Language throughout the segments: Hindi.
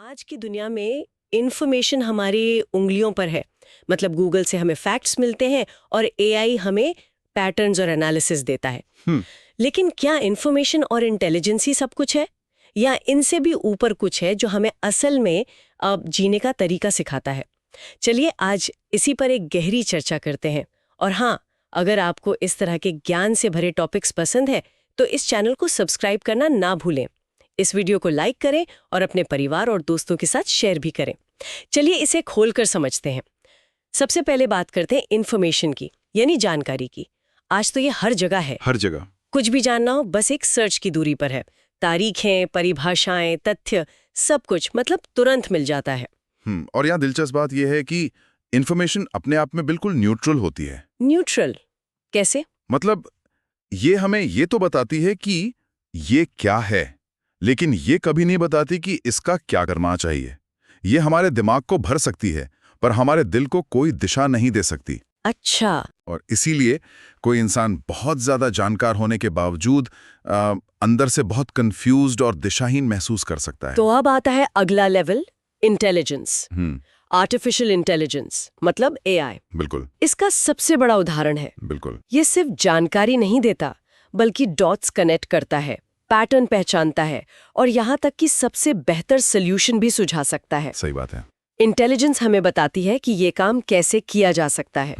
आज की दुनिया में इंफॉर्मेशन हमारी उंगलियों पर है। मतलब गूगल से हमें फैक्ट्स मिलते हैं और एआई हमें पैटर्न्स और एनालिसिस देता है। लेकिन क्या इंफॉर्मेशन और इंटेलिजेंस ही सब कुछ है, या इनसे भी ऊपर कुछ है जो हमें असल में जीने का तरीका सिखाता है? चलिए आज इसी पर एक गहरी चर्चा करते हैं। और हाँ, अगर आपको इस तरह के ज्ञान से भरे टॉपिक्स पसंद है तो इस चैनल को सब्सक्राइब करना ना भूलें। इस वीडियो को लाइक करें और अपने परिवार और दोस्तों के साथ शेयर भी करें। चलिए इसे खोलकर समझते हैं। सबसे पहले बात करते हैं इन्फॉर्मेशन की, यानी जानकारी की। आज तो ये हर जगह है। हर जगह कुछ भी जानना हो बस एक सर्च की दूरी पर है। तारीखें, परिभाषाएं, तथ्य, सब कुछ मतलब तुरंत मिल जाता है। और यहाँ दिलचस्प बात यह है कि इंफॉर्मेशन अपने आप में बिल्कुल न्यूट्रल होती है। न्यूट्रल कैसे? मतलब ये हमें ये तो बताती है कि ये क्या है, लेकिन ये कभी नहीं बताती कि इसका क्या करना चाहिए। ये हमारे दिमाग को भर सकती है पर हमारे दिल को कोई दिशा नहीं दे सकती। अच्छा। और इसीलिए कोई इंसान बहुत ज्यादा जानकार होने के बावजूद अंदर से बहुत कंफ्यूज्ड और दिशाहीन महसूस कर सकता है। तो अब आता है अगला लेवल, इंटेलिजेंस। आर्टिफिशियल इंटेलिजेंस मतलब एआई। बिल्कुल। इसका सबसे बड़ा उदाहरण है। बिल्कुल। ये सिर्फ जानकारी नहीं देता बल्कि डॉट्स कनेक्ट करता है, पैटर्न पहचानता है और यहाँ तक कि सबसे बेहतर सोल्यूशन भी सुझा सकता है। सही बात है। इंटेलिजेंस हमें बताती है कि ये काम कैसे किया जा सकता है।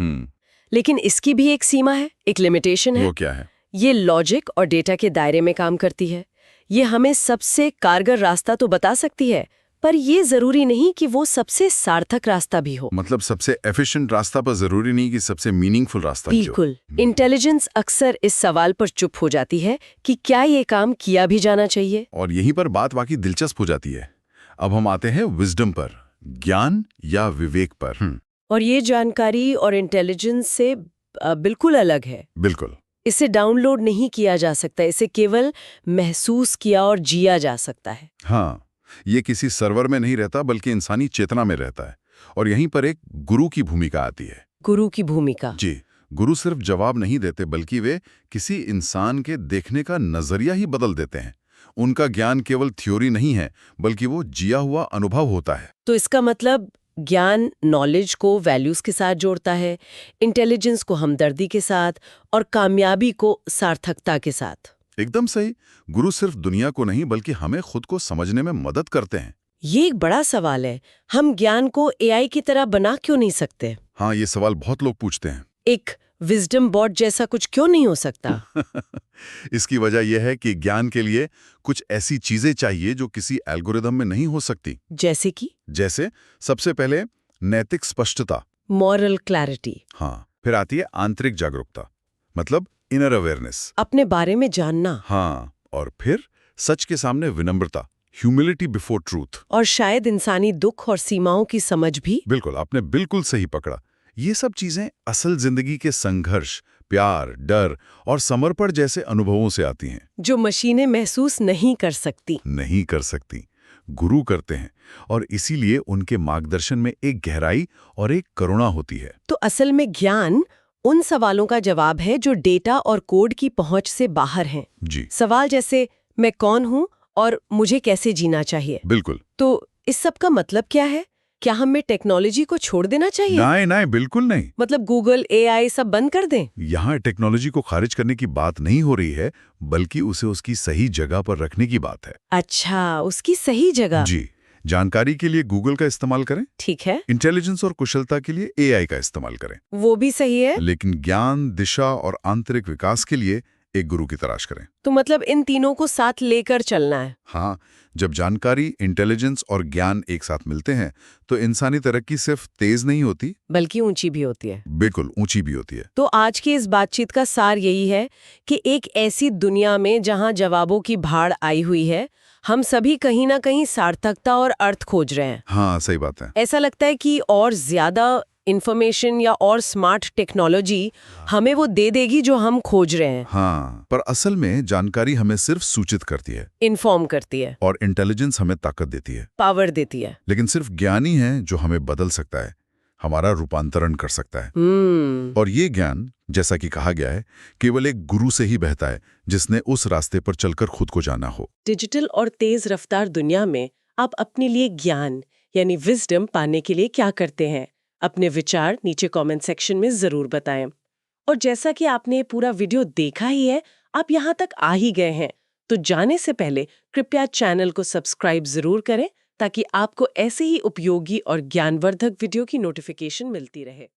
लेकिन इसकी भी एक सीमा है, एक लिमिटेशन है। वो क्या है? ये लॉजिक और डेटा के दायरे में काम करती है। ये हमें सबसे कारगर रास्ता तो बता सकती है, पर ये जरूरी नहीं कि वो सबसे सार्थक रास्ता भी हो। मतलब सबसे एफिशिएंट रास्ता पर जरूरी नहीं कि सबसे मीनिंगफुल रास्ता ही हो। बिल्कुल। इंटेलिजेंस अक्सर इस सवाल पर चुप हो जाती है कि क्या ये काम किया भी जाना चाहिए। और यहीं पर बात वाकई दिलचस्प हो जाती है। अब हम आते हैं विजडम पर, ज्ञान या विवेक पर। और ये जानकारी और इंटेलिजेंस से बिल्कुल अलग है। बिल्कुल। इसे डाउनलोड नहीं किया जा सकता, इसे केवल महसूस किया और जिया जा सकता है। हाँ, ये किसी सर्वर में नहीं रहता बल्कि इंसानी चेतना में रहता है। और यहीं पर एक गुरु की भूमिका आती है। गुरु की भूमिका? जी, गुरु सिर्फ जवाब नहीं देते बल्कि वे किसी इंसान के देखने का नजरिया ही बदल देते हैं। उनका ज्ञान केवल थ्योरी नहीं है बल्कि वो जिया हुआ अनुभव होता है। तो इसका मतलब ज्ञान नॉलेज को वैल्यूज के साथ जोड़ता है, इंटेलिजेंस को हमदर्दी के साथ और कामयाबी को सार्थकता के साथ। एकदम सही। गुरु सिर्फ दुनिया को नहीं बल्कि हमें खुद को समझने में मदद करते हैं। ये एक बड़ा सवाल है। हम ज्ञान को एआई की तरह बना क्यों नहीं सकते? हाँ, ये सवाल बहुत लोग पूछते हैं। एक विजडम बॉट जैसा कुछ क्यों नहीं हो सकता? इसकी वजह यह है कि ज्ञान के लिए कुछ ऐसी चीजें चाहिए जो किसी एल्गोरिदम में नहीं हो सकती। जैसे कि? जैसे सबसे पहले नैतिक स्पष्टता, मॉरल क्लैरिटी। हाँ। फिर आती है आंतरिक जागरूकता, मतलब इनर अवेयरनेस, अपने बारे में जानना। हाँ। और फिर सच के सामने विनम्रता, ह्यूमिलिटी बिफोर ट्रूथ। और शायद इंसानी दुख और सीमाओं की समझ भी। बिल्कुल, आपने बिल्कुल सही पकड़ा। ये सब चीजें असल जिंदगी के संघर्ष, प्यार, डर और समर्पण जैसे अनुभवों से आती हैं, जो मशीनें महसूस नहीं कर सकती। गुरु करते हैं और इसीलिए उनके मार्गदर्शन में एक गहराई और एक करुणा होती है। तो असल में ज्ञान उन सवालों का जवाब है जो डेटा और कोड की पहुंच से बाहर हैं। जी। सवाल जैसे मैं कौन हूं और मुझे कैसे जीना चाहिए। बिल्कुल। तो इस सब का मतलब क्या है? क्या हमें टेक्नोलॉजी को छोड़ देना चाहिए? नहीं, बिल्कुल नहीं। मतलब गूगल, एआई सब बंद कर दें? यहाँ टेक्नोलॉजी को खारिज करने की बात नहीं हो रही है बल्कि उसे उसकी सही जगह पर रखने की बात है। अच्छा, उसकी सही जगह। जी। जानकारी के लिए गूगल का इस्तेमाल करें, ठीक है। इंटेलिजेंस और कुशलता के लिए एआई का इस्तेमाल करें, वो भी सही है। लेकिन ज्ञान, दिशा और आंतरिक विकास के लिए एक गुरु की तलाश करें। तो मतलब इन तीनों को साथ लेकर चलना है। हाँ, जब जानकारी, इंटेलिजेंस और ज्ञान एक साथ मिलते हैं तो इंसानी तरक्की सिर्फ तेज नहीं होती बल्कि ऊंची भी होती है। बिल्कुल, ऊंची भी होती है। तो आज की इस बातचीत का सार यही है कि एक ऐसी दुनिया में जहां जवाबों की भाड़ आई हुई है, हम सभी कहीं ना कहीं सार्थकता और अर्थ खोज रहे हैं। हाँ, सही बात है। ऐसा लगता है कि और ज्यादा इंफॉर्मेशन या और स्मार्ट टेक्नोलॉजी हमें वो दे देगी जो हम खोज रहे हैं। हाँ, पर असल में जानकारी हमें सिर्फ सूचित करती है, इन्फॉर्म करती है, और इंटेलिजेंस हमें ताकत देती है, पावर देती है। लेकिन सिर्फ ज्ञान ही है जो हमें बदल सकता है, हमारा रूपांतरण कर सकता है। और ये ज्ञान, जैसा कि कहा गया है, केवल एक गुरु से ही बहता है जिसने उस रास्ते पर चलकर खुद को जाना हो। डिजिटल और तेज रफ्तार दुनिया में आप अपने लिए ज्ञान यानी विजडम पाने के लिए क्या करते हैं? अपने विचार नीचे कमेंट सेक्शन में जरूर बताएं। और जैसा कि आपने पूरा वीडियो देखा ही है, आप यहाँ तक आ ही गए हैं, तो जाने से पहले कृपया चैनल को सब्सक्राइब जरूर करें ताकि आपको ऐसे ही उपयोगी और ज्ञानवर्धक वीडियो की नोटिफिकेशन मिलती रहे।